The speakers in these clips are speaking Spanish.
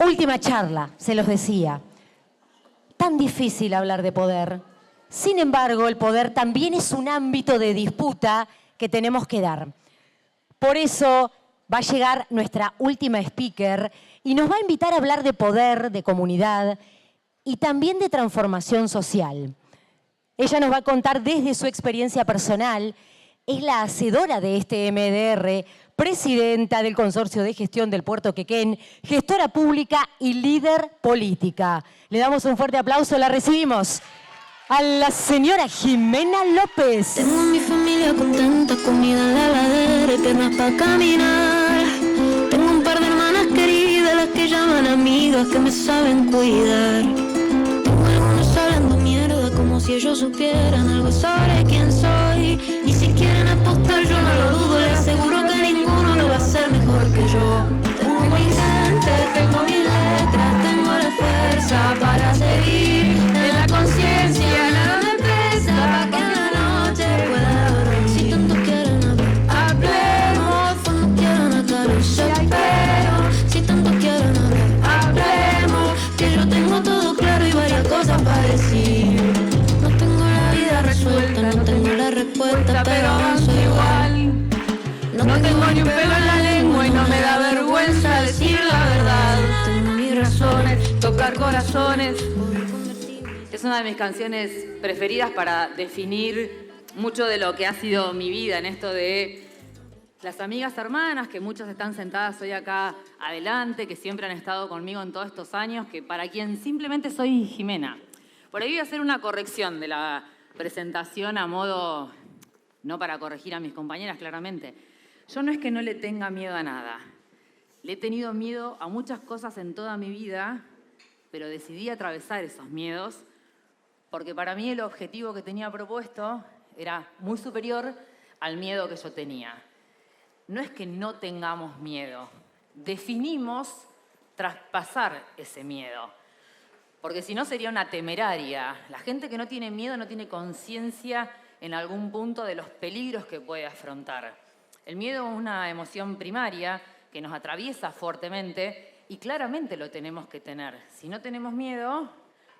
Última charla, se los decía. Tan difícil hablar de poder. Sin embargo, el poder también es un ámbito de disputa que tenemos que dar. Por eso va a llegar nuestra última speaker y nos va a invitar a hablar de poder, de comunidad y también de transformación social. Ella nos va a contar desde su experiencia personal. Es la hacedora de este MDR, presidenta del Consorcio de Gestión del Puerto Quequén, gestora pública y líder política. Le damos un fuerte aplauso, la recibimos a la señora Jimena López. Tengo mi familia contenta, comida en la heladera y piernas para caminar. Tengo un par de hermanas queridas, las que llaman amigas, que me saben cuidar. Tengo algunos hablando mierda como si ellos supieran algo sobre quién soy. Y si quieren apostar yo no lo dudo, les aseguro que ninguno lo va a hacer mejor que yo. Tengo mi gente, tengo mis letras, tengo la fuerza para seguir. En la conciencia nada me pesa, para que en la noche pueda dormir. Si tanto quieren hablar, hablemos. Cuando quieran acá los espero. Si tanto quieren hablar, hablemos. Que yo tengo todo claro y varias cosas para decir. No tengo la vida resuelta, no tengo la respuesta, pero avanzo igual. No tengo ni un pelo en la lengua y no me da vergüenza decir la verdad. Tengo mis razones, tocar corazones. Es una de mis canciones preferidas para definir mucho de lo que ha sido mi vida en esto de las amigas hermanas, que muchas están sentadas hoy acá adelante, que siempre han estado conmigo en todos estos años, que para quien simplemente soy Jimena. Por ahí voy a hacer una corrección de la presentación a modo, no para corregir a mis compañeras claramente. Yo no es que no le tenga miedo a nada. Le he tenido miedo a muchas cosas en toda mi vida, pero decidí atravesar esos miedos porque para mí el objetivo que tenía propuesto era muy superior al miedo que yo tenía. No es que no tengamos miedo, definimos traspasar ese miedo, porque si no sería una temeraria. La gente que no tiene miedo no tiene conciencia en algún punto de los peligros que puede afrontar. El miedo es una emoción primaria que nos atraviesa fuertemente y claramente lo tenemos que tener. Si no tenemos miedo,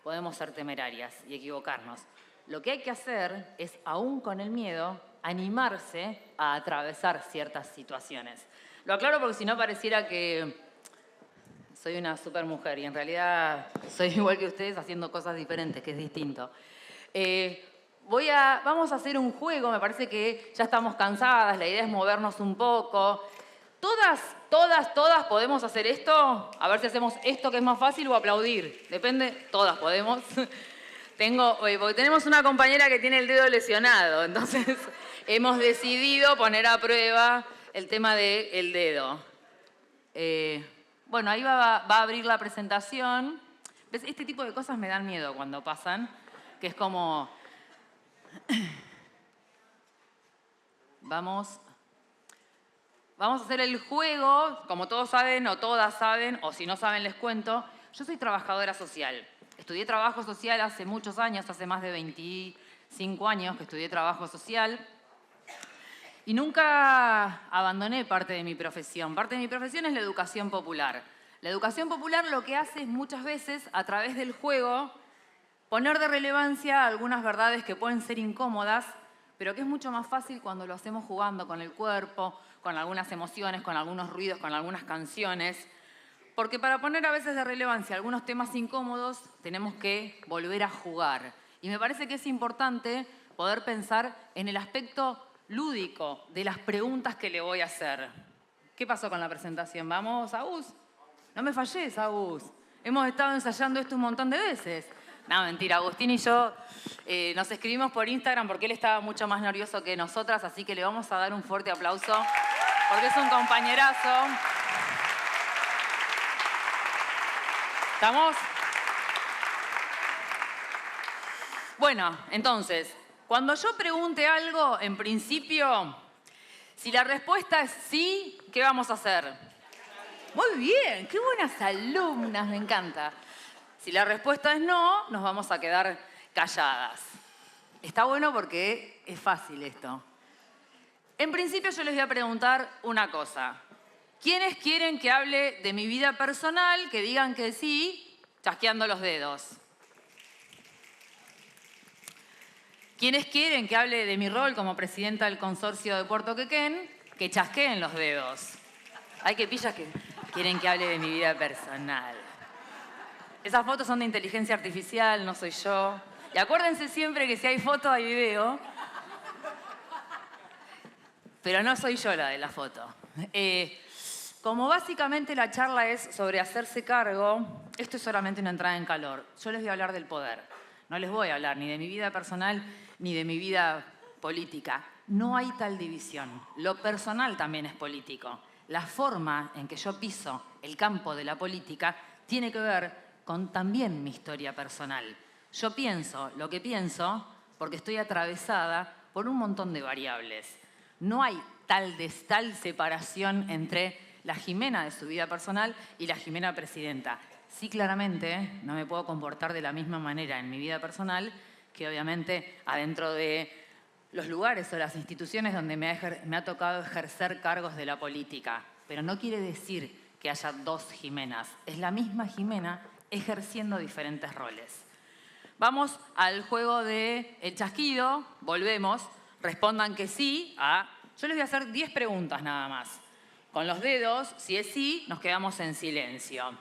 podemos ser temerarias y equivocarnos. Lo que hay que hacer es, aún con el miedo, animarse a atravesar ciertas situaciones. Lo aclaro porque si no pareciera que soy una supermujer y en realidad soy igual que ustedes haciendo cosas diferentes, que es distinto. Vamos a hacer un juego, me parece que ya estamos cansadas, la idea es movernos un poco. Todas podemos hacer esto. A ver si hacemos esto que es más fácil o aplaudir. Depende, todas podemos. Porque tenemos una compañera que tiene el dedo lesionado, entonces hemos decidido poner a prueba el tema del dedo. Bueno, ahí va a abrir la presentación. ¿Ves? Este tipo de cosas me dan miedo cuando pasan, que es como... Vamos a hacer el juego, como todos saben o todas saben, o si no saben les cuento. Yo soy trabajadora social. Estudié trabajo social hace muchos años, hace más de 25 años que estudié trabajo social. Y nunca abandoné parte de mi profesión. Parte de mi profesión es la educación popular. La educación popular lo que hace es muchas veces, a través del juego, poner de relevancia algunas verdades que pueden ser incómodas, pero que es mucho más fácil cuando lo hacemos jugando con el cuerpo, con algunas emociones, con algunos ruidos, con algunas canciones. Porque para poner a veces de relevancia algunos temas incómodos, tenemos que volver a jugar. Y me parece que es importante poder pensar en el aspecto lúdico de las preguntas que le voy a hacer. ¿Qué pasó con la presentación? ¿Vamos, Agus? No me falles, Agus. Hemos estado ensayando esto un montón de veces. No, mentira, Agustín y yo nos escribimos por Instagram porque él estaba mucho más nervioso que nosotras, así que le vamos a dar un fuerte aplauso porque es un compañerazo. ¿Estamos? Bueno, entonces, cuando yo pregunte algo, en principio, si la respuesta es sí, ¿qué vamos a hacer? Muy bien, qué buenas alumnas, me encanta. Si la respuesta es no, nos vamos a quedar calladas. Está bueno porque es fácil esto. En principio yo les voy a preguntar una cosa. ¿Quiénes quieren que hable de mi vida personal? Que digan que sí, chasqueando los dedos. ¿Quiénes quieren que hable de mi rol como presidenta del consorcio de Puerto Quequén? Que chasqueen los dedos. Hay que pillas que quieren que hable de mi vida personal. Esas fotos son de inteligencia artificial, no soy yo. Y acuérdense siempre que si hay foto hay video. Pero no soy yo la de la foto. Como básicamente la charla es sobre hacerse cargo, esto es solamente una entrada en calor. Yo les voy a hablar del poder. No les voy a hablar ni de mi vida personal ni de mi vida política. No hay tal división. Lo personal también es político. La forma en que yo piso el campo de la política tiene que ver con también mi historia personal. Yo pienso lo que pienso porque estoy atravesada por un montón de variables. No hay tal separación entre la Jimena de su vida personal y la Jimena presidenta. Sí, claramente, no me puedo comportar de la misma manera en mi vida personal que obviamente adentro de los lugares o las instituciones donde me ha tocado ejercer cargos de la política. Pero no quiere decir que haya dos Jimenas. Es la misma Jimena ejerciendo diferentes roles. Vamos al juego del chasquido. Volvemos. Respondan que sí a... Yo les voy a hacer 10 preguntas nada más. Con los dedos, si es sí, nos quedamos en silencio.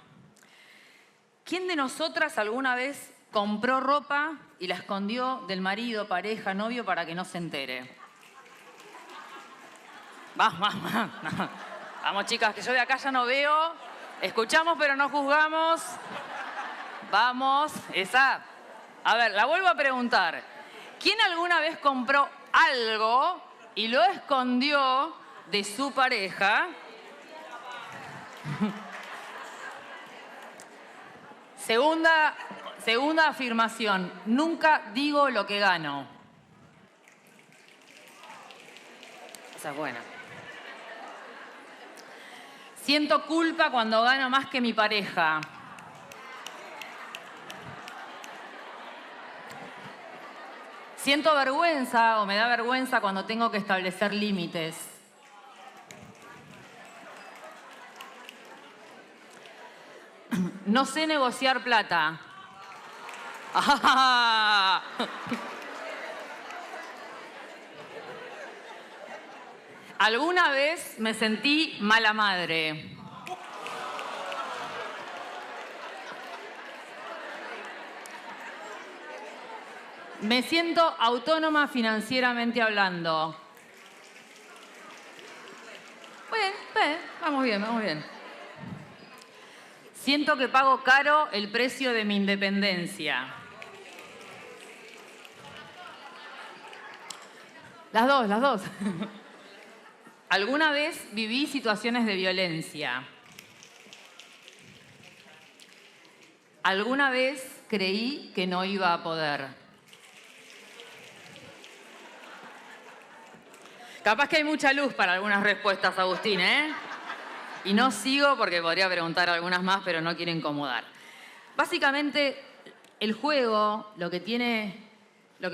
¿Quién de nosotras alguna vez compró ropa y la escondió del marido, pareja, novio para que no se entere? Vamos. Vamos, chicas, que yo de acá ya no veo. Escuchamos, pero no juzgamos. Vamos, esa. A ver, la vuelvo a preguntar. ¿Quién alguna vez compró algo y lo escondió de su pareja? Segunda afirmación. Nunca digo lo que gano. Esa es buena. Siento culpa cuando gano más que mi pareja. Siento vergüenza o me da vergüenza cuando tengo que establecer límites. No sé negociar plata. ¿Alguna vez me sentí mala madre? Me siento autónoma financieramente hablando. Bien, vamos bien. Siento que pago caro el precio de mi independencia. Las dos. ¿Alguna vez viví situaciones de violencia? ¿Alguna vez creí que no iba a poder? Capaz que hay mucha luz para algunas respuestas, Agustín, ¿eh? Y no sigo porque podría preguntar algunas más, pero no quiero incomodar. Básicamente, el juego lo que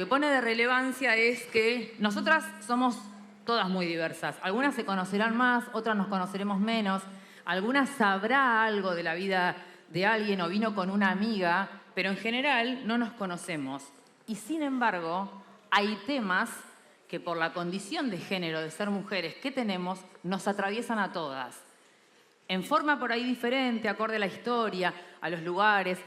pone de relevancia es que nosotras somos todas muy diversas. Algunas se conocerán más, otras nos conoceremos menos. Algunas sabrá algo de la vida de alguien o vino con una amiga, pero en general no nos conocemos. Y sin embargo, hay temas que por la condición de género de ser mujeres que tenemos, nos atraviesan a todas. En forma por ahí diferente, acorde a la historia, a los lugares,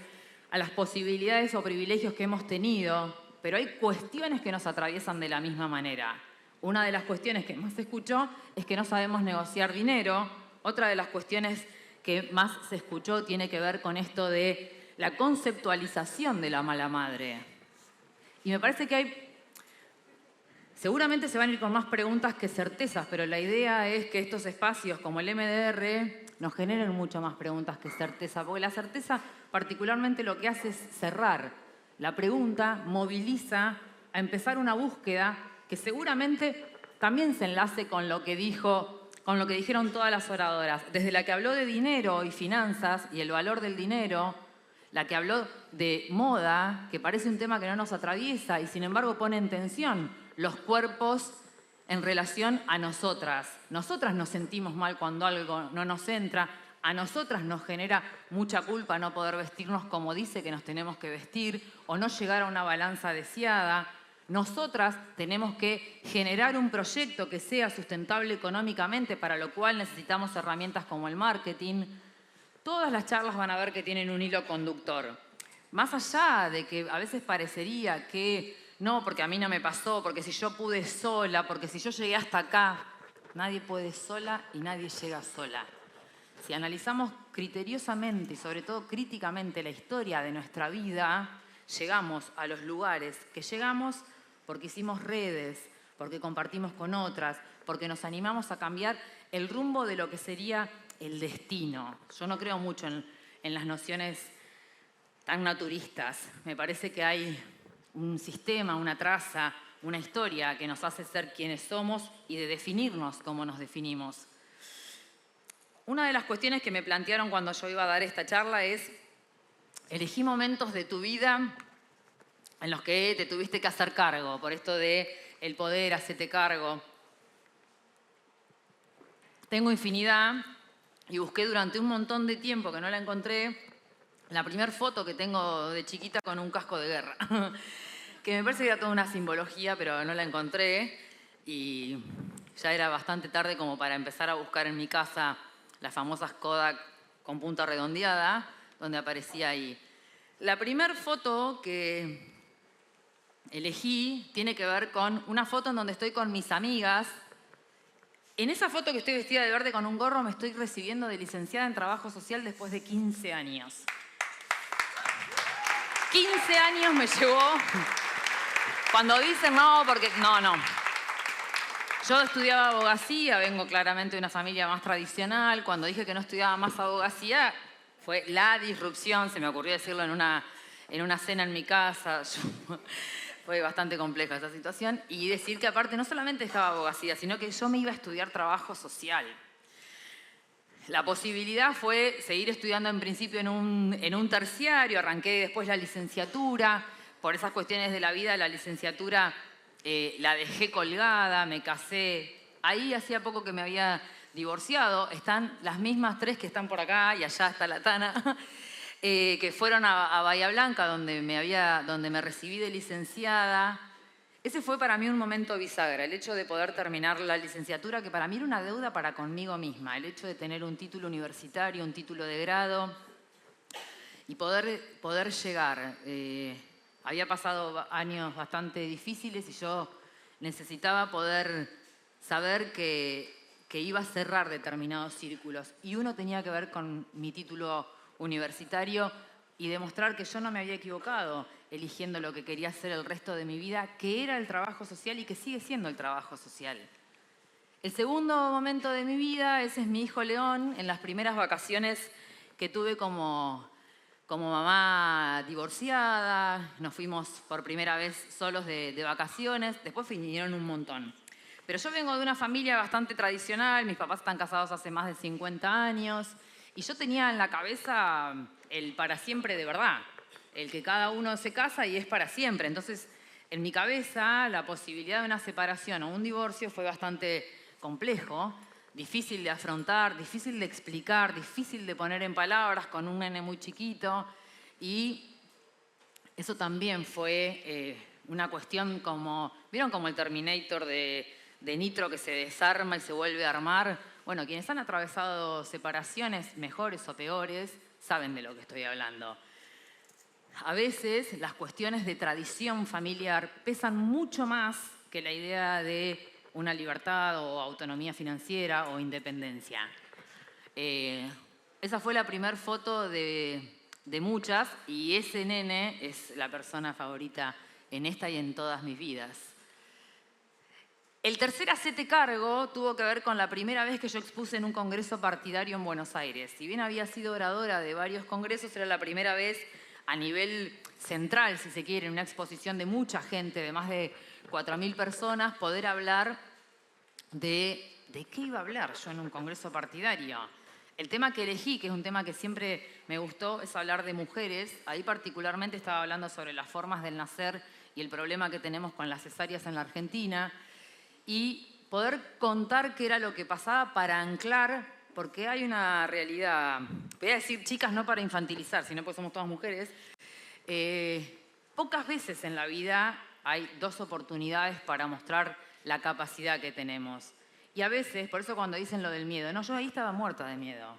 a las posibilidades o privilegios que hemos tenido, pero hay cuestiones que nos atraviesan de la misma manera. Una de las cuestiones que más se escuchó es que no sabemos negociar dinero. Otra de las cuestiones que más se escuchó tiene que ver con esto de la conceptualización de la mala madre. Y me parece que seguramente se van a ir con más preguntas que certezas, pero la idea es que estos espacios como el MDR nos generen mucho más preguntas que certeza, porque la certeza particularmente lo que hace es cerrar. La pregunta moviliza a empezar una búsqueda que seguramente también se enlace con lo que dijeron todas las oradoras, desde la que habló de dinero y finanzas y el valor del dinero, la que habló de moda, que parece un tema que no nos atraviesa y sin embargo pone en tensión los cuerpos en relación a nosotras. Nosotras nos sentimos mal cuando algo no nos entra, a nosotras nos genera mucha culpa no poder vestirnos como dice que nos tenemos que vestir o no llegar a una balanza deseada. Nosotras tenemos que generar un proyecto que sea sustentable económicamente, para lo cual necesitamos herramientas como el marketing. Todas las charlas van a ver que tienen un hilo conductor. Más allá de que a veces parecería que no, porque a mí no me pasó, porque si yo pude sola, porque si yo llegué hasta acá, nadie puede sola y nadie llega sola. Si analizamos criteriosamente y sobre todo críticamente la historia de nuestra vida, llegamos a los lugares que llegamos porque hicimos redes, porque compartimos con otras, porque nos animamos a cambiar el rumbo de lo que sería el destino. Yo no creo mucho en las nociones tan naturistas. Me parece que hay un sistema, una traza, una historia que nos hace ser quienes somos y de definirnos como nos definimos. Una de las cuestiones que me plantearon cuando yo iba a dar esta charla es: elegí momentos de tu vida en los que te tuviste que hacer cargo, por esto de el poder, hacerte cargo. Tengo infinidad y busqué durante un montón de tiempo que no la encontré. La primera foto que tengo de chiquita con un casco de guerra, que me parece que era toda una simbología, pero no la encontré y ya era bastante tarde como para empezar a buscar en mi casa las famosas Kodak con punta redondeada, donde aparecía ahí. La primera foto que elegí tiene que ver con una foto en donde estoy con mis amigas. En esa foto que estoy vestida de verde con un gorro me estoy recibiendo de licenciada en Trabajo Social después de 15 años. 15 años me llevó. Cuando dicen no, porque no. Yo estudiaba abogacía, vengo claramente de una familia más tradicional. Cuando dije que no estudiaba más abogacía, fue la disrupción. Se me ocurrió decirlo en una cena en mi casa. Fue bastante compleja esa situación. Y decir que aparte no solamente dejaba abogacía, sino que yo me iba a estudiar trabajo social. La posibilidad fue seguir estudiando en principio en un terciario. Arranqué después la licenciatura. Por esas cuestiones de la vida, la licenciatura la dejé colgada, me casé. Ahí hacía poco que me había divorciado. Están las mismas tres que están por acá y allá está la Tana. Que fueron a Bahía Blanca, donde me recibí de licenciada. Ese fue para mí un momento bisagra, el hecho de poder terminar la licenciatura, que para mí era una deuda para conmigo misma, el hecho de tener un título universitario, un título de grado y poder llegar. Había pasado años bastante difíciles y yo necesitaba poder saber que iba a cerrar determinados círculos. Y uno tenía que ver con mi título universitario y demostrar que yo no me había equivocado eligiendo lo que quería hacer el resto de mi vida, que era el trabajo social y que sigue siendo el trabajo social. El segundo momento de mi vida, ese es mi hijo León, en las primeras vacaciones que tuve como mamá divorciada. Nos fuimos por primera vez solos de vacaciones, después vinieron un montón. Pero yo vengo de una familia bastante tradicional, mis papás están casados hace más de 50 años, y yo tenía en la cabeza el para siempre de verdad, el que cada uno se casa y es para siempre. Entonces, en mi cabeza, la posibilidad de una separación o un divorcio fue bastante complejo, difícil de afrontar, difícil de explicar, difícil de poner en palabras con un nene muy chiquito. Y eso también fue una cuestión como, ¿vieron como el Terminator de Nitro que se desarma y se vuelve a armar? Bueno, quienes han atravesado separaciones mejores o peores saben de lo que estoy hablando. A veces las cuestiones de tradición familiar pesan mucho más que la idea de una libertad o autonomía financiera o independencia. Esa fue la primera foto de muchas y ese nene es la persona favorita en esta y en todas mis vidas. El tercer hacete cargo tuvo que ver con la primera vez que yo expuse en un congreso partidario en Buenos Aires. Si bien había sido oradora de varios congresos, era la primera vez a nivel central, si se quiere, en una exposición de mucha gente, de más de 4.000 personas, poder hablar de qué iba a hablar yo en un congreso partidario. El tema que elegí, que es un tema que siempre me gustó, es hablar de mujeres. Ahí particularmente estaba hablando sobre las formas del nacer y el problema que tenemos con las cesáreas en la Argentina. Y poder contar qué era lo que pasaba para anclar, porque hay una realidad, voy a decir chicas no para infantilizar, sino porque somos todas mujeres, pocas veces en la vida hay dos oportunidades para mostrar la capacidad que tenemos. Y a veces, por eso cuando dicen lo del miedo, no, yo ahí estaba muerta de miedo,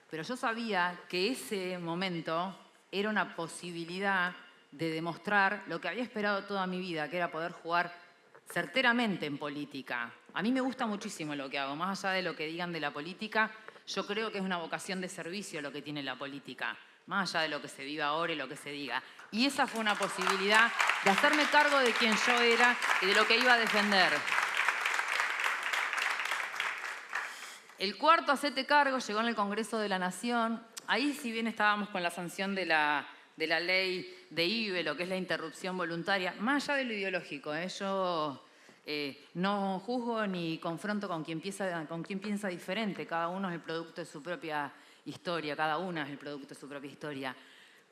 pero yo sabía que ese momento era una posibilidad de demostrar lo que había esperado toda mi vida, que era poder jugar certeramente en política. A mí me gusta muchísimo lo que hago, más allá de lo que digan de la política, yo creo que es una vocación de servicio lo que tiene la política, más allá de lo que se viva ahora y lo que se diga. Y esa fue una posibilidad de hacerme cargo de quién yo era y de lo que iba a defender. El cuarto hacete cargo llegó en el Congreso de la Nación. Ahí, si bien estábamos con la sanción de la ley de IVE, lo que es la interrupción voluntaria, más allá de lo ideológico, yo no juzgo ni confronto con quien piensa diferente. Cada uno es el producto de su propia historia, cada una es el producto de su propia historia.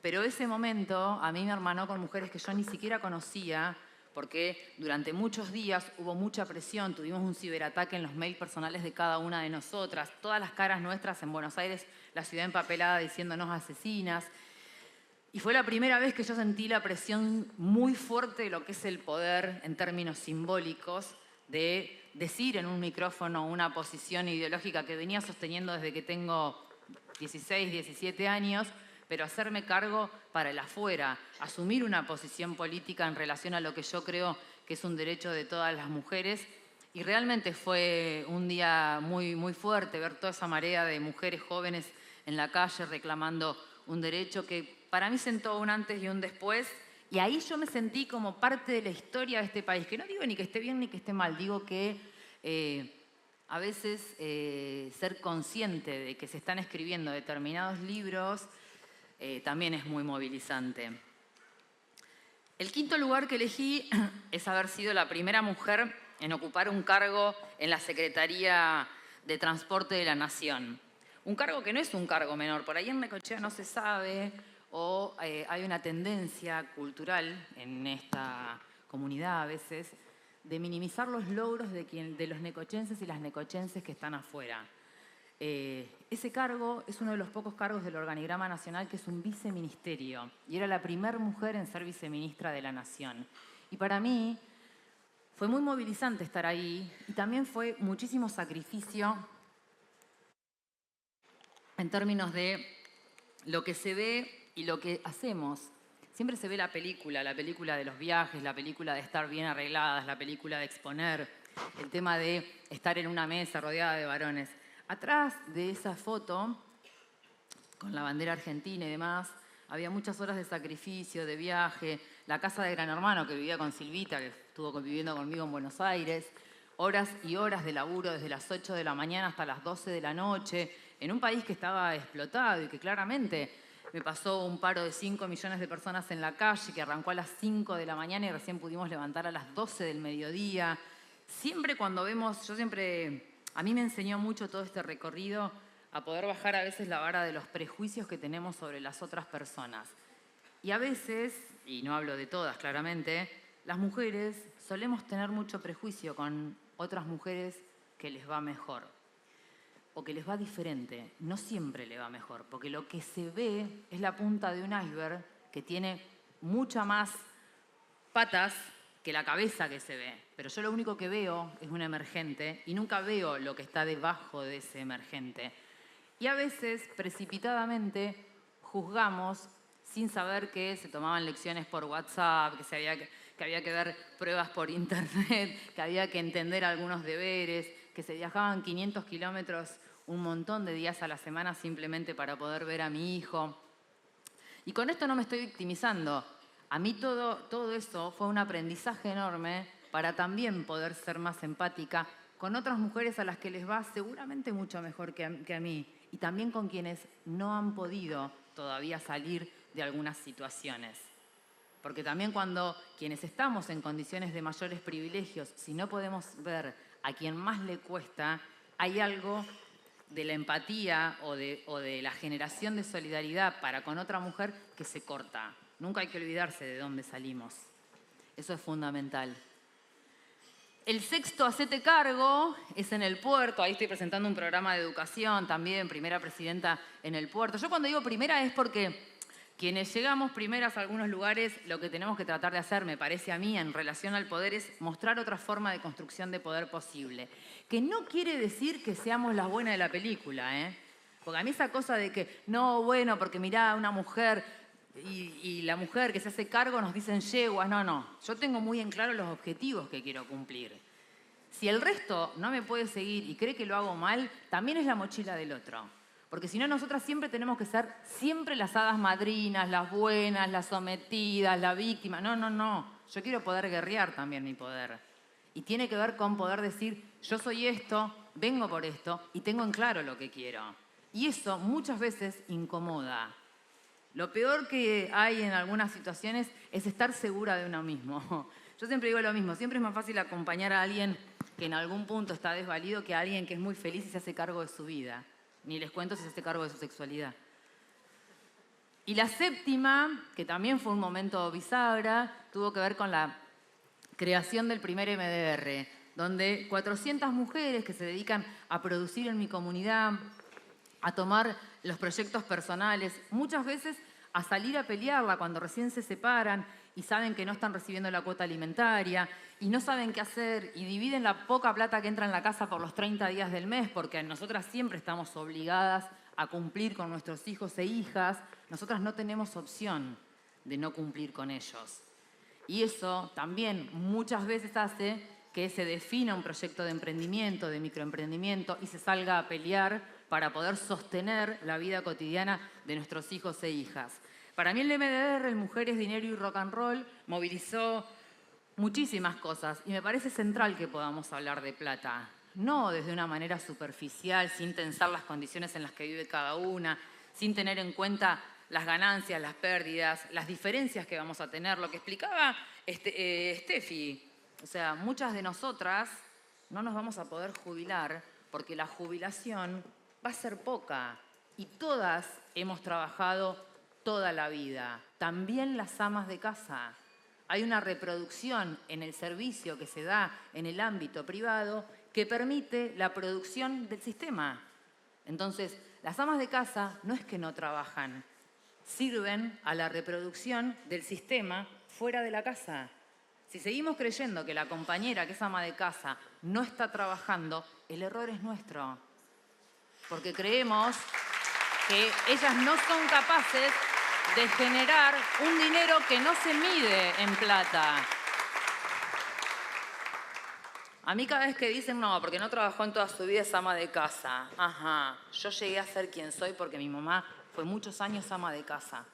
Pero ese momento a mí me hermanó con mujeres que yo ni siquiera conocía, porque durante muchos días hubo mucha presión, tuvimos un ciberataque en los mails personales de cada una de nosotras, todas las caras nuestras en Buenos Aires, la ciudad empapelada diciéndonos asesinas. Y fue la primera vez que yo sentí la presión muy fuerte de lo que es el poder en términos simbólicos, de decir en un micrófono una posición ideológica que venía sosteniendo desde que tengo 16, 17 años, pero hacerme cargo para el afuera, asumir una posición política en relación a lo que yo creo que es un derecho de todas las mujeres. Y realmente fue un día muy, muy fuerte ver toda esa marea de mujeres jóvenes en la calle reclamando un derecho que para mí sentó un antes y un después. Y ahí yo me sentí como parte de la historia de este país, que no digo ni que esté bien ni que esté mal, digo que a veces ser consciente de que se están escribiendo determinados libros también es muy movilizante. El quinto lugar que elegí es haber sido la primera mujer en ocupar un cargo en la Secretaría de Transporte de la Nación. Un cargo que no es un cargo menor, por ahí en Necochea no se sabe, o hay una tendencia cultural en esta comunidad a veces de minimizar los logros de los necochenses y las necochenses que están afuera. Ese cargo es uno de los pocos cargos del organigrama nacional que es un viceministerio, y era la primera mujer en ser viceministra de la Nación. Y para mí fue muy movilizante estar ahí, y también fue muchísimo sacrificio en términos de lo que se ve y lo que hacemos. Siempre se ve la película de los viajes, la película de estar bien arregladas, la película de exponer, el tema de estar en una mesa rodeada de varones. Atrás de esa foto, con la bandera argentina y demás, había muchas horas de sacrificio, de viaje, la casa de Gran Hermano que vivía con Silvita, que estuvo viviendo conmigo en Buenos Aires, horas y horas de laburo desde las 8 de la mañana hasta las 12 de la noche, en un país que estaba explotado y que claramente me pasó un paro de 5 millones de personas en la calle, que arrancó a las 5 de la mañana y recién pudimos levantar a las 12 del mediodía. Siempre cuando vemos, a mí me enseñó mucho todo este recorrido a poder bajar a veces la vara de los prejuicios que tenemos sobre las otras personas. Y a veces, y no hablo de todas claramente, las mujeres solemos tener mucho prejuicio con otras mujeres que les va mejor o que les va diferente. No siempre le va mejor, porque lo que se ve es la punta de un iceberg que tiene mucha más patas que la cabeza que se ve. Pero yo lo único que veo es un emergente y nunca veo lo que está debajo de ese emergente. Y a veces, precipitadamente, juzgamos sin saber que se tomaban lecciones por WhatsApp, que había que ver pruebas por internet, que había que entender algunos deberes, que se viajaban 500 kilómetros un montón de días a la semana simplemente para poder ver a mi hijo. Y con esto no me estoy victimizando. A mí todo eso fue un aprendizaje enorme para también poder ser más empática con otras mujeres a las que les va seguramente mucho mejor que a mí, y también con quienes no han podido todavía salir de algunas situaciones. Porque también cuando quienes estamos en condiciones de mayores privilegios, si no podemos ver a quien más le cuesta, hay algo de la empatía o de la generación de solidaridad para con otra mujer que se corta. Nunca hay que olvidarse de dónde salimos. Eso es fundamental. El sexto, hacete cargo, es en el puerto. Ahí estoy presentando un programa de educación también, primera presidenta en el puerto. Yo cuando digo primera es porque quienes llegamos primeras a algunos lugares, lo que tenemos que tratar de hacer, me parece a mí, en relación al poder, es mostrar otra forma de construcción de poder posible. Que no quiere decir que seamos las buenas de la película, ¿eh? Porque a mí esa cosa de que, no, bueno, porque mirá, una mujer y la mujer que se hace cargo nos dicen yeguas, no. Yo tengo muy en claro los objetivos que quiero cumplir. Si el resto no me puede seguir y cree que lo hago mal, también es la mochila del otro. Porque si no, nosotras siempre tenemos que ser siempre las hadas madrinas, las buenas, las sometidas, la víctima. No. Yo quiero poder guerrear también mi poder. Y tiene que ver con poder decir, yo soy esto, vengo por esto y tengo en claro lo que quiero. Y eso muchas veces incomoda. Lo peor que hay en algunas situaciones es estar segura de uno mismo. Yo siempre digo lo mismo, siempre es más fácil acompañar a alguien que en algún punto está desvalido que a alguien que es muy feliz y se hace cargo de su vida. Ni les cuento si se hace cargo de su sexualidad. Y la séptima, que también fue un momento bisagra, tuvo que ver con la creación del primer MDR, donde 400 mujeres que se dedican a producir en mi comunidad, a tomar los proyectos personales, muchas veces a salir a pelearla cuando recién se separan y saben que no están recibiendo la cuota alimentaria y no saben qué hacer y dividen la poca plata que entra en la casa por los 30 días del mes, porque nosotras siempre estamos obligadas a cumplir con nuestros hijos e hijas. Nosotras no tenemos opción de no cumplir con ellos. Y eso también muchas veces hace que se defina un proyecto de emprendimiento, de microemprendimiento y se salga a pelear para poder sostener la vida cotidiana de nuestros hijos e hijas. Para mí el MDR, el Mujeres, Dinero y Rock and Roll, movilizó muchísimas cosas y me parece central que podamos hablar de plata. No desde una manera superficial, sin tensar las condiciones en las que vive cada una, sin tener en cuenta las ganancias, las pérdidas, las diferencias que vamos a tener. Lo que explicaba Steffi, o sea, muchas de nosotras no nos vamos a poder jubilar porque la jubilación va a ser poca y todas hemos trabajado toda la vida, también las amas de casa. Hay una reproducción en el servicio que se da en el ámbito privado que permite la producción del sistema. Entonces, las amas de casa no es que no trabajan, sirven a la reproducción del sistema fuera de la casa. Si seguimos creyendo que la compañera que es ama de casa no está trabajando, el error es nuestro. Porque creemos que ellas no son capaces de generar un dinero que no se mide en plata. A mí cada vez que dicen, no, porque no trabajó en toda su vida, es ama de casa. Ajá, yo llegué a ser quien soy porque mi mamá fue muchos años ama de casa.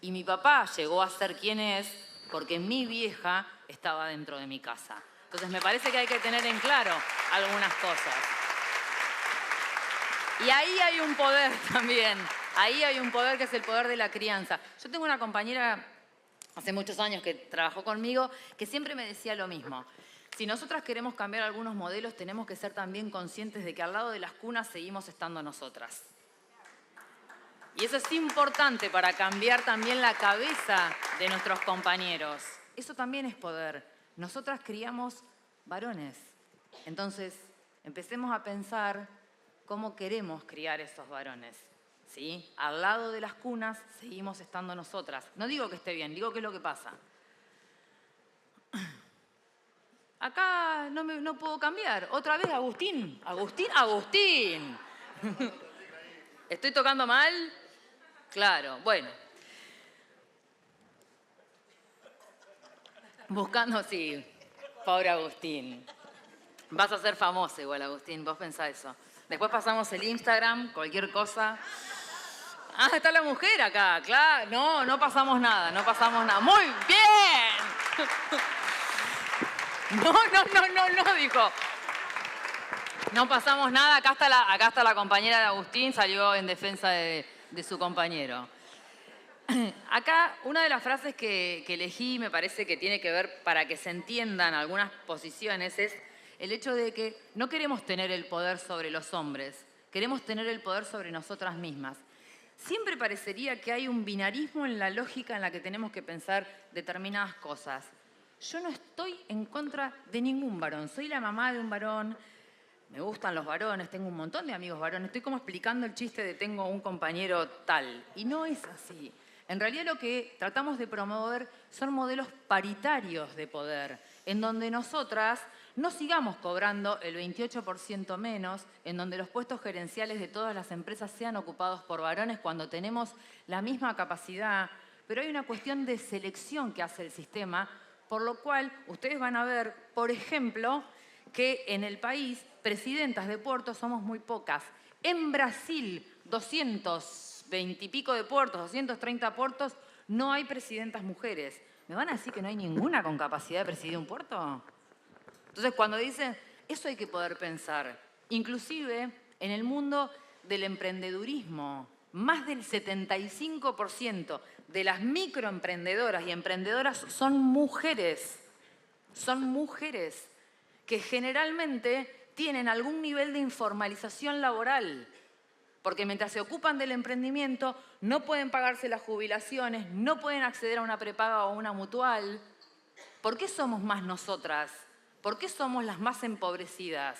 Y mi papá llegó a ser quien es porque mi vieja estaba dentro de mi casa. Entonces me parece que hay que tener en claro algunas cosas. Y ahí hay un poder también. Ahí hay un poder que es el poder de la crianza. Yo tengo una compañera hace muchos años que trabajó conmigo que siempre me decía lo mismo. Si nosotras queremos cambiar algunos modelos, tenemos que ser también conscientes de que al lado de las cunas seguimos estando nosotras. Y eso es importante para cambiar también la cabeza de nuestros compañeros. Eso también es poder. Nosotras criamos varones. Entonces, empecemos a pensar cómo queremos criar esos varones. ¿Sí? Al lado de las cunas seguimos estando nosotras. No digo que esté bien, digo que es lo que pasa. Acá no puedo cambiar. Otra vez Agustín. Agustín. ¿Estoy tocando mal? Claro, bueno. Buscando, sí. Pobre Agustín. Vas a ser famoso igual, Agustín. Vos pensá eso. Después pasamos el Instagram, cualquier cosa. Ah, está la mujer acá, claro. No pasamos nada, no pasamos nada. ¡Muy bien! No, dijo. No pasamos nada. Acá está la compañera de Agustín, salió en defensa de su compañero. Acá, una de las frases que elegí, me parece que tiene que ver para que se entiendan algunas posiciones, es el hecho de que no queremos tener el poder sobre los hombres, queremos tener el poder sobre nosotras mismas. Siempre parecería que hay un binarismo en la lógica en la que tenemos que pensar determinadas cosas. Yo no estoy en contra de ningún varón. Soy la mamá de un varón, me gustan los varones, tengo un montón de amigos varones. Estoy como explicando el chiste de tengo un compañero tal. Y no es así. En realidad lo que tratamos de promover son modelos paritarios de poder, en donde nosotras no sigamos cobrando el 28% menos, en donde los puestos gerenciales de todas las empresas sean ocupados por varones cuando tenemos la misma capacidad. Pero hay una cuestión de selección que hace el sistema, por lo cual ustedes van a ver, por ejemplo, que en el país presidentas de puertos somos muy pocas. En Brasil, 220 y pico de puertos, 230 puertos, no hay presidentas mujeres. ¿Me van a decir que no hay ninguna con capacidad de presidir un puerto? Entonces, cuando dicen, eso hay que poder pensar. Inclusive, en el mundo del emprendedurismo, más del 75% de las microemprendedoras y emprendedoras son mujeres. Son mujeres que generalmente tienen algún nivel de informalización laboral. Porque mientras se ocupan del emprendimiento, no pueden pagarse las jubilaciones, no pueden acceder a una prepaga o una mutual. ¿Por qué somos más nosotras? ¿Por qué somos las más empobrecidas?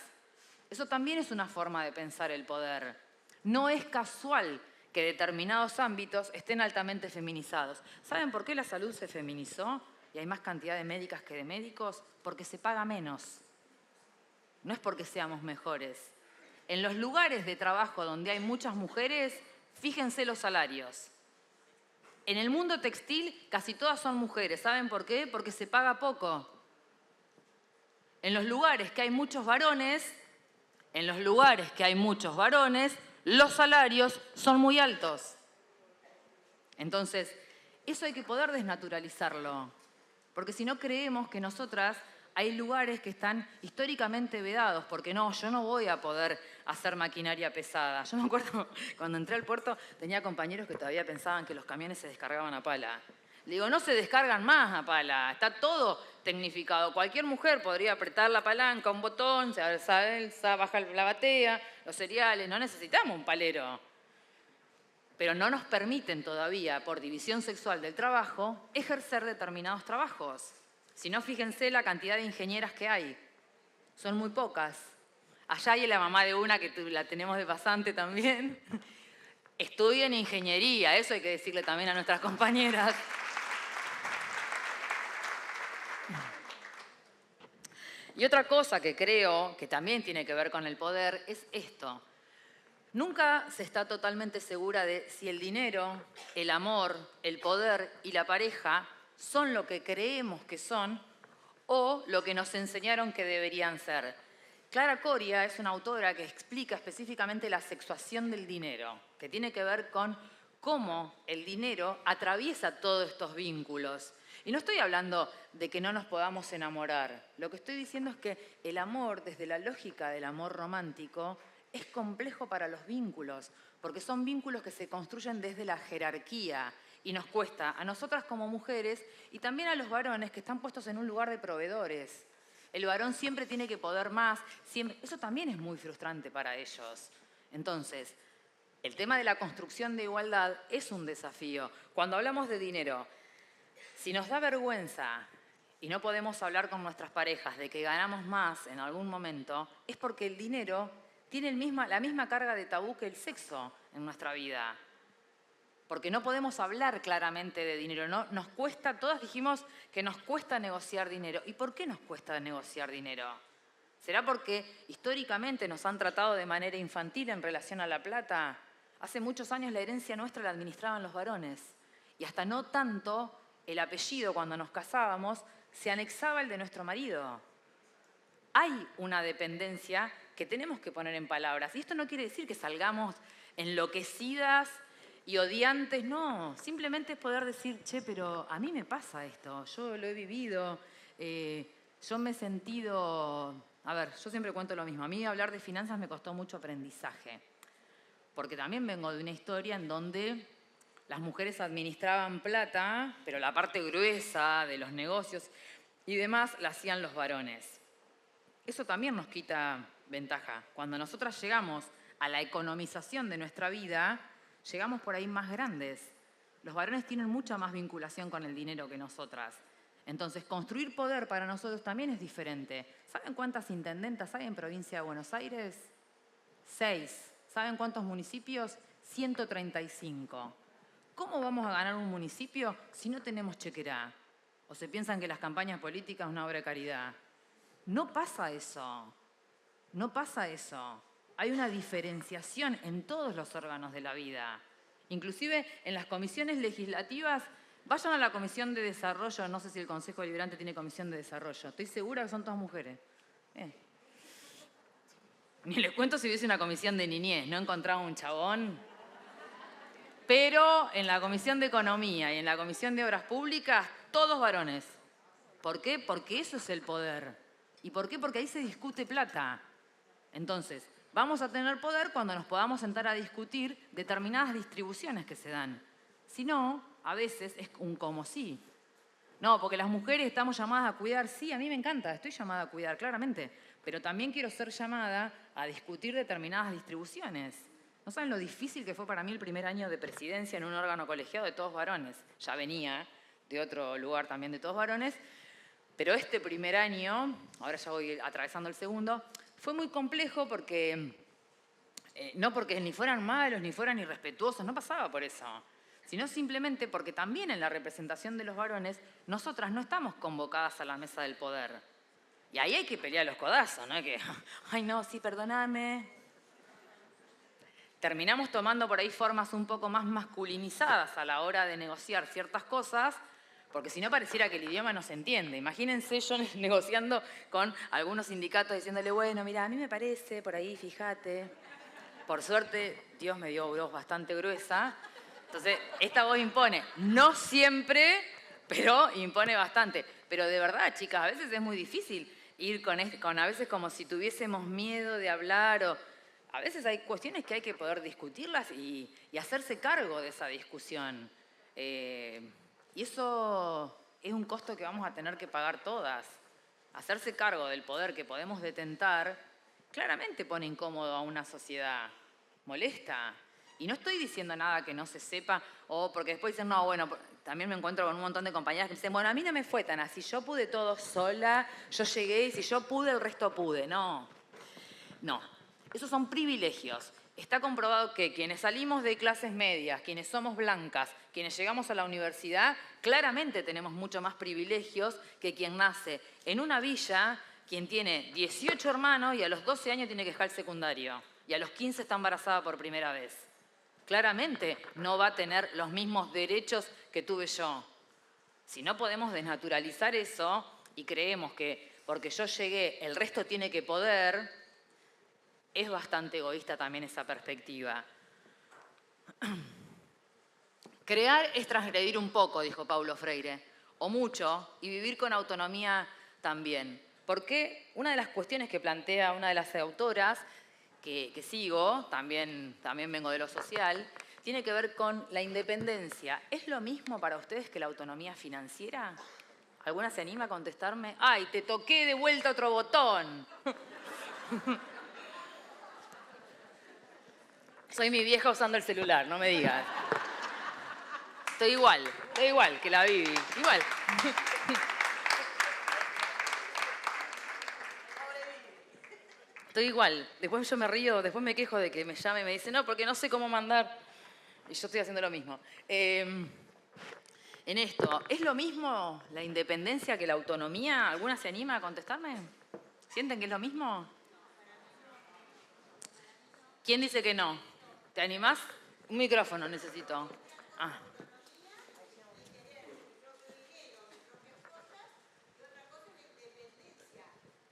Eso también es una forma de pensar el poder. No es casual que determinados ámbitos estén altamente feminizados. ¿Saben por qué la salud se feminizó y hay más cantidad de médicas que de médicos? Porque se paga menos. No es porque seamos mejores. En los lugares de trabajo donde hay muchas mujeres, fíjense los salarios. En el mundo textil casi todas son mujeres. ¿Saben por qué? Porque se paga poco. En los lugares que hay muchos varones, los salarios son muy altos. Entonces, eso hay que poder desnaturalizarlo. Porque si no creemos que nosotras hay lugares que están históricamente vedados, porque no, yo no voy a poder hacer maquinaria pesada. Yo me acuerdo, cuando entré al puerto, tenía compañeros que todavía pensaban que los camiones se descargaban a pala. Le digo, no se descargan más a pala, está todo tecnificado. Cualquier mujer podría apretar la palanca, un botón, se baja la batea, los cereales, no necesitamos un palero. Pero no nos permiten todavía, por división sexual del trabajo, ejercer determinados trabajos. Si no, fíjense la cantidad de ingenieras que hay. Son muy pocas. Allá hay la mamá de una, que la tenemos de pasante también. Estudia en ingeniería, eso hay que decirle también a nuestras compañeras. Y otra cosa que creo que también tiene que ver con el poder es esto. Nunca se está totalmente segura de si el dinero, el amor, el poder y la pareja son lo que creemos que son o lo que nos enseñaron que deberían ser. Clara Coria es una autora que explica específicamente la sexuación del dinero, que tiene que ver con cómo el dinero atraviesa todos estos vínculos. Y no estoy hablando de que no nos podamos enamorar. Lo que estoy diciendo es que el amor, desde la lógica del amor romántico, es complejo para los vínculos, porque son vínculos que se construyen desde la jerarquía y nos cuesta a nosotras como mujeres y también a los varones que están puestos en un lugar de proveedores. El varón siempre tiene que poder más, siempre. Eso también es muy frustrante para ellos. Entonces, el tema de la construcción de igualdad es un desafío. Cuando hablamos de dinero, si nos da vergüenza y no podemos hablar con nuestras parejas de que ganamos más en algún momento, es porque el dinero tiene la misma carga de tabú que el sexo en nuestra vida. Porque no podemos hablar claramente de dinero, ¿no? Nos cuesta, todas dijimos que nos cuesta negociar dinero. ¿Y por qué nos cuesta negociar dinero? ¿Será porque históricamente nos han tratado de manera infantil en relación a la plata? Hace muchos años la herencia nuestra la administraban los varones. Y hasta no tanto el apellido, cuando nos casábamos, se anexaba el de nuestro marido. Hay una dependencia que tenemos que poner en palabras. Y esto no quiere decir que salgamos enloquecidas y odiantes, no. Simplemente es poder decir, che, pero a mí me pasa esto, yo lo he vivido, yo me he sentido... A ver, yo siempre cuento lo mismo. A mí hablar de finanzas me costó mucho aprendizaje. Porque también vengo de una historia en donde las mujeres administraban plata, pero la parte gruesa de los negocios y demás la hacían los varones. Eso también nos quita ventaja. Cuando nosotras llegamos a la economización de nuestra vida, llegamos por ahí más grandes. Los varones tienen mucha más vinculación con el dinero que nosotras. Entonces, construir poder para nosotros también es diferente. ¿Saben cuántas intendentas hay en provincia de Buenos Aires? 6. ¿Saben cuántos municipios? 135. ¿Cómo vamos a ganar un municipio si no tenemos chequerá? ¿O se piensan que las campañas políticas es una obra de caridad? No pasa eso. No pasa eso. Hay una diferenciación en todos los órganos de la vida. Inclusive en las comisiones legislativas, vayan a la Comisión de Desarrollo, no sé si el Consejo Deliberante tiene Comisión de Desarrollo, estoy segura que son todas mujeres. Ni les cuento si hubiese una comisión de niñez, no encontraba un chabón. Pero en la Comisión de Economía y en la Comisión de Obras Públicas, todos varones. ¿Por qué? Porque eso es el poder. ¿Y por qué? Porque ahí se discute plata. Entonces, vamos a tener poder cuando nos podamos sentar a discutir determinadas distribuciones que se dan. Si no, a veces es un como sí. No, porque las mujeres estamos llamadas a cuidar. Sí, a mí me encanta, estoy llamada a cuidar, claramente. Pero también quiero ser llamada a discutir determinadas distribuciones. ¿No saben lo difícil que fue para mí el primer año de presidencia en un órgano colegiado de todos varones? Ya venía de otro lugar también de todos varones. Pero este primer año, ahora ya voy atravesando el segundo, fue muy complejo porque, no porque ni fueran malos, ni fueran irrespetuosos, no pasaba por eso, sino simplemente porque también en la representación de los varones, nosotras no estamos convocadas a la mesa del poder. Y ahí hay que pelear los codazos, ¿no? Que, ay no, sí, perdóname. Terminamos tomando por ahí formas un poco más masculinizadas a la hora de negociar ciertas cosas, porque si no pareciera que el idioma no se entiende. Imagínense yo negociando con algunos sindicatos diciéndole, bueno, mira, a mí me parece, por ahí, fíjate. Por suerte, Dios me dio voz bastante gruesa. Entonces, esta voz impone. No siempre, pero impone bastante. Pero de verdad, chicas, a veces es muy difícil ir con a veces como si tuviésemos miedo de hablar o... A veces hay cuestiones que hay que poder discutirlas y hacerse cargo de esa discusión. Y eso es un costo que vamos a tener que pagar todas. Hacerse cargo del poder que podemos detentar claramente pone incómodo a una sociedad. Molesta. Y no estoy diciendo nada que no se sepa, o porque después dicen, no, bueno, también me encuentro con un montón de compañeras que dicen, bueno, a mí no me fue tan así, yo pude todo sola, yo llegué y si yo pude, el resto pude. No, no. Esos son privilegios. Está comprobado que quienes salimos de clases medias, quienes somos blancas, quienes llegamos a la universidad, claramente tenemos mucho más privilegios que quien nace en una villa, quien tiene 18 hermanos y a los 12 años tiene que dejar el secundario y a los 15 está embarazada por primera vez. Claramente no va a tener los mismos derechos que tuve yo. Si no podemos desnaturalizar eso y creemos que porque yo llegué el resto tiene que poder, es bastante egoísta también esa perspectiva. Crear es transgredir un poco, dijo Paulo Freire, o mucho, y vivir con autonomía también. Porque una de las cuestiones que plantea una de las autoras que sigo, también vengo de lo social, tiene que ver con la independencia. ¿Es lo mismo para ustedes que la autonomía financiera? ¿Alguna se anima a contestarme? ¡Ay, te toqué de vuelta otro botón! Soy mi vieja usando el celular, no me digas. Estoy igual que la Bibi, igual. Estoy igual. Después yo me río, después me quejo de que me llame y me dice, no, porque no sé cómo mandar. Y yo estoy haciendo lo mismo. En esto, ¿es lo mismo la independencia que la autonomía? ¿Alguna se anima a contestarme? ¿Sienten que es lo mismo? ¿Quién dice que no? ¿Te animás? Un micrófono necesito. Ah.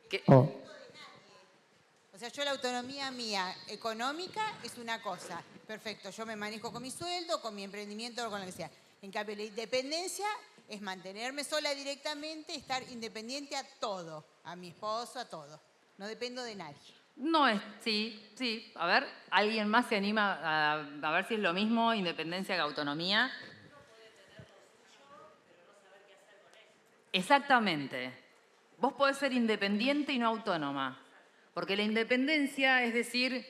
¿Qué? Oh. O sea, yo la autonomía mía económica es una cosa. Perfecto, yo me manejo con mi sueldo, con mi emprendimiento o con lo que sea. En cambio, la independencia es mantenerme sola directamente, estar independiente a todo, a mi esposo, a todo. No dependo de nadie. No es, sí. A ver, ¿alguien más se anima a ver si es lo mismo independencia que autonomía? Exactamente. Vos podés ser independiente y no autónoma. Porque la independencia es decir,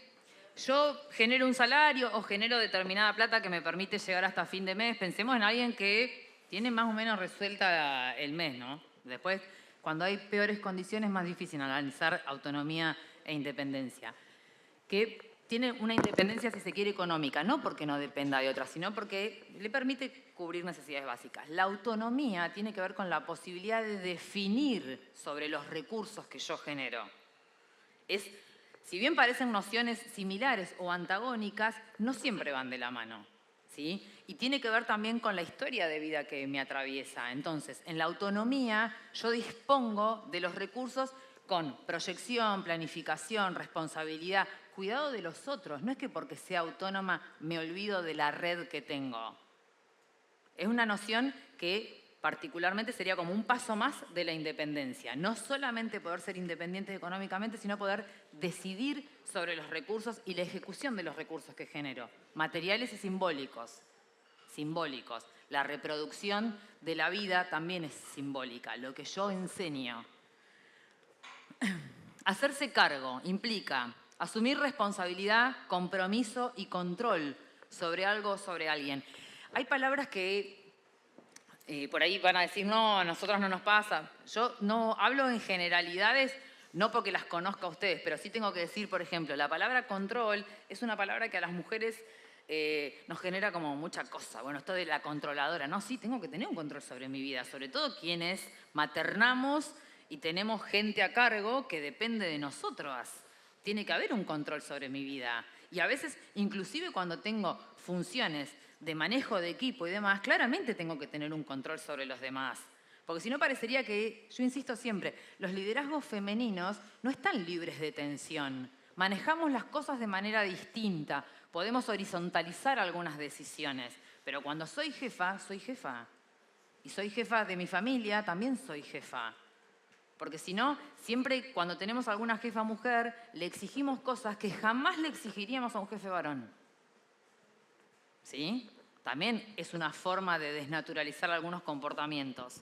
yo genero un salario o genero determinada plata que me permite llegar hasta fin de mes. Pensemos en alguien que tiene más o menos resuelta el mes, ¿no? Después, cuando hay peores condiciones, es más difícil analizar autonomía e independencia. Que tiene una independencia, si se quiere, económica, no porque no dependa de otra, sino porque le permite cubrir necesidades básicas. La autonomía tiene que ver con la posibilidad de definir sobre los recursos que yo genero. Si bien parecen nociones similares o antagónicas, no siempre van de la mano, ¿sí? Y tiene que ver también con la historia de vida que me atraviesa. Entonces, en la autonomía yo dispongo de los recursos con proyección, planificación, responsabilidad, cuidado de los otros. No es que porque sea autónoma me olvido de la red que tengo. Es una noción que particularmente sería como un paso más de la independencia. No solamente poder ser independientes económicamente, sino poder decidir sobre los recursos y la ejecución de los recursos que genero, materiales y simbólicos. Simbólicos. La reproducción de la vida también es simbólica, lo que yo enseño. Hacerse cargo implica asumir responsabilidad, compromiso y control sobre algo o sobre alguien. Hay palabras que por ahí van a decir, no, a nosotros no nos pasa. Yo no hablo en generalidades, no porque las conozca a ustedes, pero sí tengo que decir, por ejemplo, la palabra control es una palabra que a las mujeres nos genera como mucha cosa. Bueno, esto de la controladora. No, sí, tengo que tener un control sobre mi vida, sobre todo quienes maternamos y tenemos gente a cargo que depende de nosotros. Tiene que haber un control sobre mi vida. Y a veces, inclusive cuando tengo funciones de manejo de equipo y demás, claramente tengo que tener un control sobre los demás. Porque si no parecería que, yo insisto siempre, los liderazgos femeninos no están libres de tensión. Manejamos las cosas de manera distinta. Podemos horizontalizar algunas decisiones. Pero cuando soy jefa, soy jefa. Y soy jefa de mi familia, también soy jefa. Porque si no, siempre cuando tenemos alguna jefa mujer, le exigimos cosas que jamás le exigiríamos a un jefe varón. ¿Sí? También es una forma de desnaturalizar algunos comportamientos.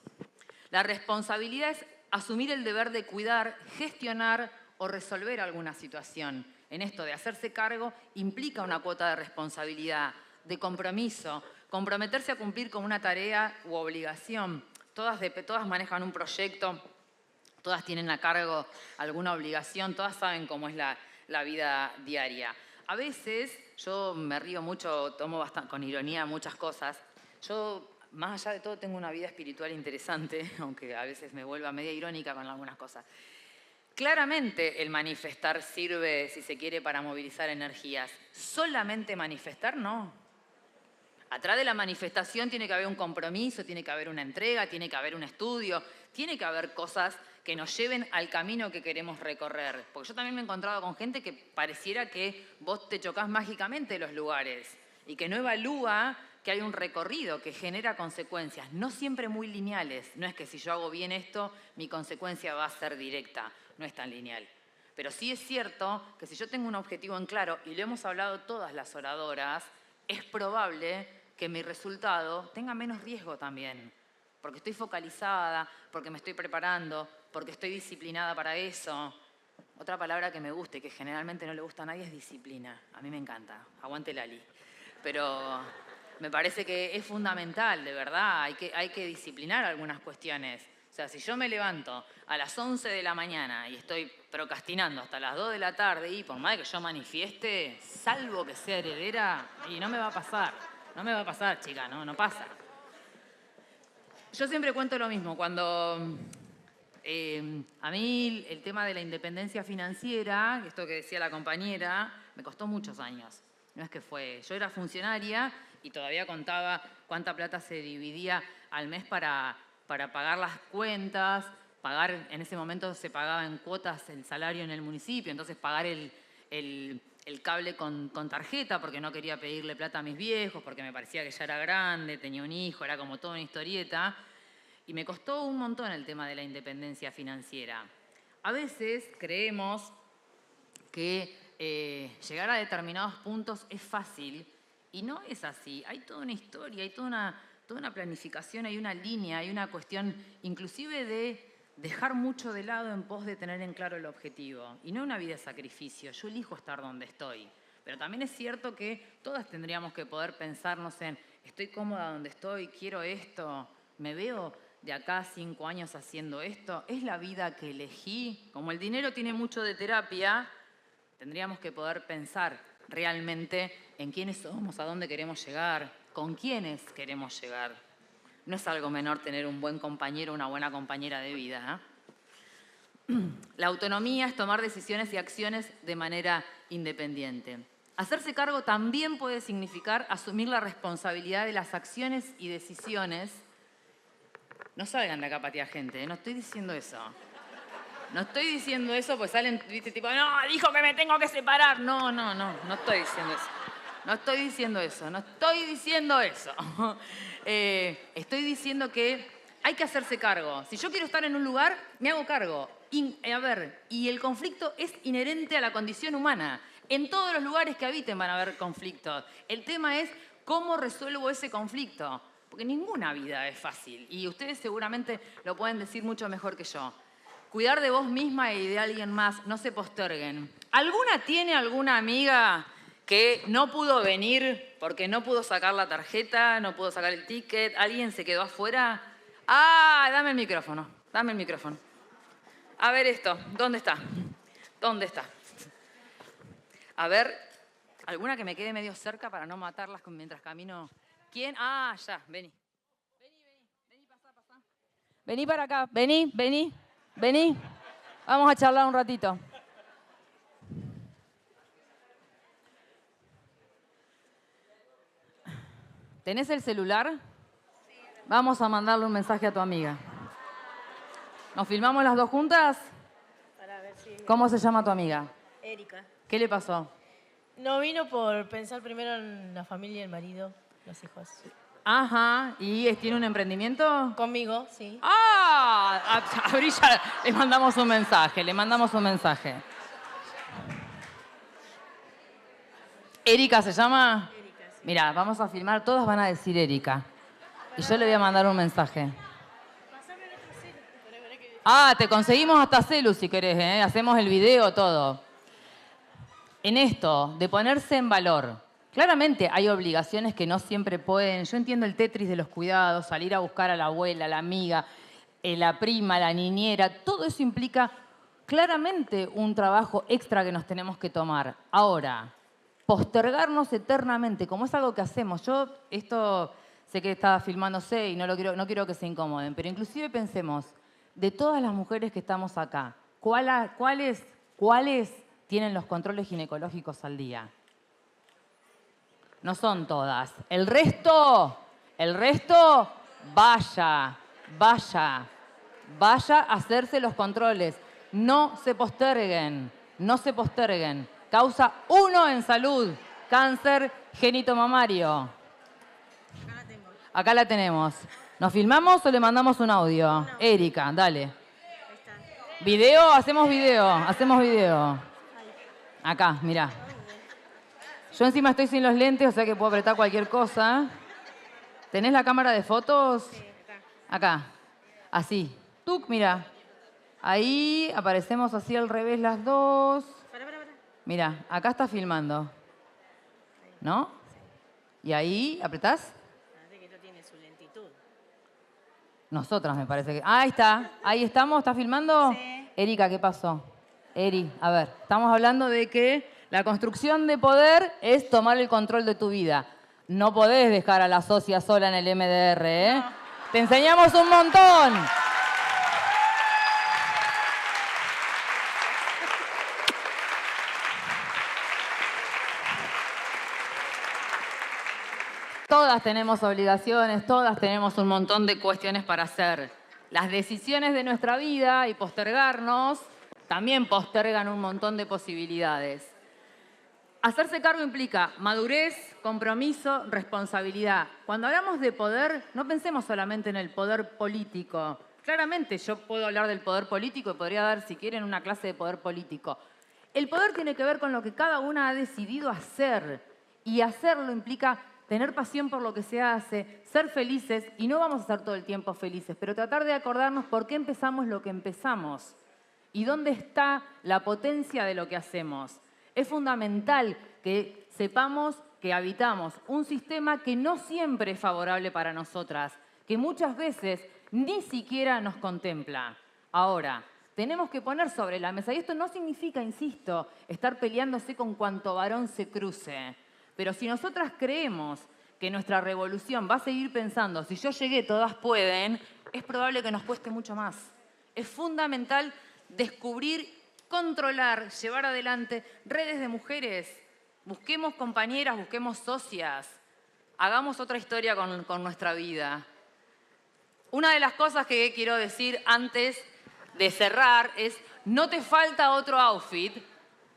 La responsabilidad es asumir el deber de cuidar, gestionar o resolver alguna situación. En esto de hacerse cargo implica una cuota de responsabilidad, de compromiso, comprometerse a cumplir con una tarea u obligación. Todas manejan un proyecto. Todas tienen a cargo alguna obligación, todas saben cómo es la vida diaria. A veces, yo me río mucho, tomo bastante, con ironía muchas cosas. Yo, más allá de todo, tengo una vida espiritual interesante, aunque a veces me vuelva media irónica con algunas cosas. Claramente el manifestar sirve, si se quiere, para movilizar energías. Solamente manifestar, no. Atrás de la manifestación tiene que haber un compromiso, tiene que haber una entrega, tiene que haber un estudio, tiene que haber cosas que nos lleven al camino que queremos recorrer. Porque yo también me he encontrado con gente que pareciera que vos te chocás mágicamente de los lugares y que no evalúa que hay un recorrido que genera consecuencias, no siempre muy lineales. No es que si yo hago bien esto, mi consecuencia va a ser directa, no es tan lineal. Pero sí es cierto que si yo tengo un objetivo en claro, y lo hemos hablado todas las oradoras, es probable que mi resultado tenga menos riesgo también. Porque estoy focalizada, porque me estoy preparando, porque estoy disciplinada para eso. Otra palabra que me gusta y que generalmente no le gusta a nadie es disciplina. A mí me encanta. Aguante Lali. Pero me parece que es fundamental, de verdad. Hay que disciplinar algunas cuestiones. O sea, si yo me levanto a las 11 de la mañana y estoy procrastinando hasta las 2 de la tarde y por más que yo manifieste, salvo que sea heredera, y no me va a pasar. No me va a pasar, chica, no pasa. Yo siempre cuento lo mismo. Cuando a mí el tema de la independencia financiera, esto que decía la compañera, me costó muchos años. No es que fue... Yo era funcionaria y todavía contaba cuánta plata se dividía al mes para pagar las cuentas, en ese momento se pagaba en cuotas el salario en el municipio, entonces pagar el cable con tarjeta porque no quería pedirle plata a mis viejos, porque me parecía que ya era grande, tenía un hijo, era como toda una historieta. Y me costó un montón el tema de la independencia financiera. A veces creemos que llegar a determinados puntos es fácil y no es así. Hay toda una historia, hay toda una planificación, hay una línea, hay una cuestión inclusive de dejar mucho de lado en pos de tener en claro el objetivo. Y no una vida de sacrificio, yo elijo estar donde estoy. Pero también es cierto que todas tendríamos que poder pensarnos en estoy cómoda donde estoy, quiero esto. ¿Me veo de acá a 5 años haciendo esto? ¿Es la vida que elegí? Como el dinero tiene mucho de terapia, tendríamos que poder pensar realmente en quiénes somos, a dónde queremos llegar, con quiénes queremos llegar. No es algo menor tener un buen compañero, una buena compañera de vida, ¿eh? La autonomía es tomar decisiones y acciones de manera independiente. Hacerse cargo también puede significar asumir la responsabilidad de las acciones y decisiones. No salgan de acá, patear gente, ¿eh? No estoy diciendo eso. No estoy diciendo eso, pues salen, viste, tipo, no, dijo que me tengo que separar. No estoy diciendo eso. No estoy diciendo eso, no estoy diciendo eso. Estoy diciendo que hay que hacerse cargo. Si yo quiero estar en un lugar, me hago cargo. Y el conflicto es inherente a la condición humana. En todos los lugares que habiten van a haber conflictos. El tema es cómo resuelvo ese conflicto. Porque ninguna vida es fácil. Y ustedes seguramente lo pueden decir mucho mejor que yo. Cuidar de vos misma y de alguien más, no se posterguen. ¿Tiene alguna amiga que no pudo venir porque no pudo sacar la tarjeta, no pudo sacar el ticket? ¿Alguien se quedó afuera? Ah, dame el micrófono, dame el micrófono. A ver esto, ¿dónde está? ¿Dónde está? A ver, ¿alguna que me quede medio cerca para no matarlas mientras camino? ¿Quién? Ah, ya, vení. Vení, pasá. Vení para acá, vení. Vamos a charlar un ratito. ¿Tenés el celular? Vamos a mandarle un mensaje a tu amiga. ¿Nos filmamos las dos juntas? Para ver si... ¿Cómo se llama tu amiga? Erika. ¿Qué le pasó? No vino por pensar primero en la familia, el marido, los hijos. Ajá, ¿y tiene un emprendimiento? Conmigo, sí. ¡Ah! A Brilla le mandamos un mensaje, ¿Erika se llama? Erika, sí. Mira, vamos a filmar, todas van a decir Erika. Y yo le voy a mandar un mensaje. Pásame el otro celu, para ver qué... Ah, te conseguimos hasta celu si querés, ¿eh? Hacemos el video, todo. En esto, de ponerse en valor. Claramente hay obligaciones que no siempre pueden. Yo entiendo el Tetris de los cuidados, salir a buscar a la abuela, a la amiga, la prima, la niñera. Todo eso implica claramente un trabajo extra que nos tenemos que tomar. Ahora, postergarnos eternamente, como es algo que hacemos. Yo esto sé que está filmándose y no quiero que se incomoden, pero inclusive pensemos, de todas las mujeres que estamos acá, ¿cuáles tienen los controles ginecológicos al día? No son todas. El resto, vaya a hacerse los controles. No se posterguen. Causa 1 en salud, cáncer genito-mamario. Acá la tenemos. ¿Nos filmamos o le mandamos un audio? No. Erika, dale. ¿Video? Hacemos video. Acá, mirá. Yo encima estoy sin los lentes, o sea que puedo apretar cualquier cosa. ¿Tenés la cámara de fotos? Sí, Acá. Así. Tuc, mira. Ahí aparecemos así al revés las dos. Para. Mira, acá está filmando. ¿No? Y ahí, ¿apretás? Parece que no tiene su lentitud. Nosotras me parece que... Ah, ahí está. Ahí estamos. ¿Está filmando? Sí. Erika, ¿qué pasó? Eri, a ver. Estamos hablando de que la construcción de poder es tomar el control de tu vida. No podés dejar a la socia sola en el MDR, ¿eh? No. Te enseñamos un montón. Todas tenemos obligaciones, todas tenemos un montón de cuestiones para hacer. Las decisiones de nuestra vida y postergarnos también postergan un montón de posibilidades. Hacerse cargo implica madurez, compromiso, responsabilidad. Cuando hablamos de poder, no pensemos solamente en el poder político. Claramente yo puedo hablar del poder político y podría dar, si quieren, una clase de poder político. El poder tiene que ver con lo que cada una ha decidido hacer. Y hacerlo implica tener pasión por lo que se hace, ser felices, y no vamos a ser todo el tiempo felices, pero tratar de acordarnos por qué empezamos lo que empezamos y dónde está la potencia de lo que hacemos. Es fundamental que sepamos que habitamos un sistema que no siempre es favorable para nosotras, que muchas veces ni siquiera nos contempla. Ahora, tenemos que poner sobre la mesa, y esto no significa, insisto, estar peleándose con cuanto varón se cruce, pero si nosotras creemos que nuestra revolución va a seguir pensando, si yo llegué, todas pueden, es probable que nos cueste mucho más. Es fundamental descubrir, controlar, llevar adelante redes de mujeres. Busquemos compañeras, busquemos socias. Hagamos otra historia con nuestra vida. Una de las cosas que quiero decir antes de cerrar es, no te falta otro outfit.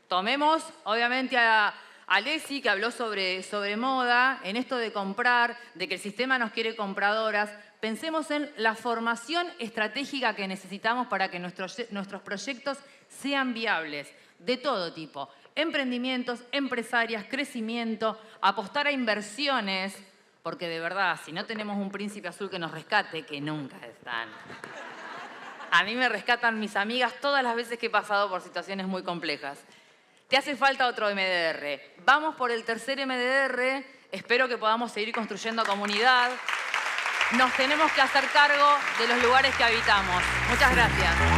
Tomemos, obviamente, a Lessi, que habló sobre moda, en esto de comprar, de que el sistema nos quiere compradoras. Pensemos en la formación estratégica que necesitamos para que nuestros proyectos sean viables, de todo tipo. Emprendimientos, empresarias, crecimiento, apostar a inversiones, porque de verdad, si no tenemos un príncipe azul que nos rescate, que nunca están. A mí me rescatan mis amigas todas las veces que he pasado por situaciones muy complejas. Te hace falta otro MDR. Vamos por el tercer MDR. Espero que podamos seguir construyendo comunidad. Nos tenemos que hacer cargo de los lugares que habitamos. Muchas gracias.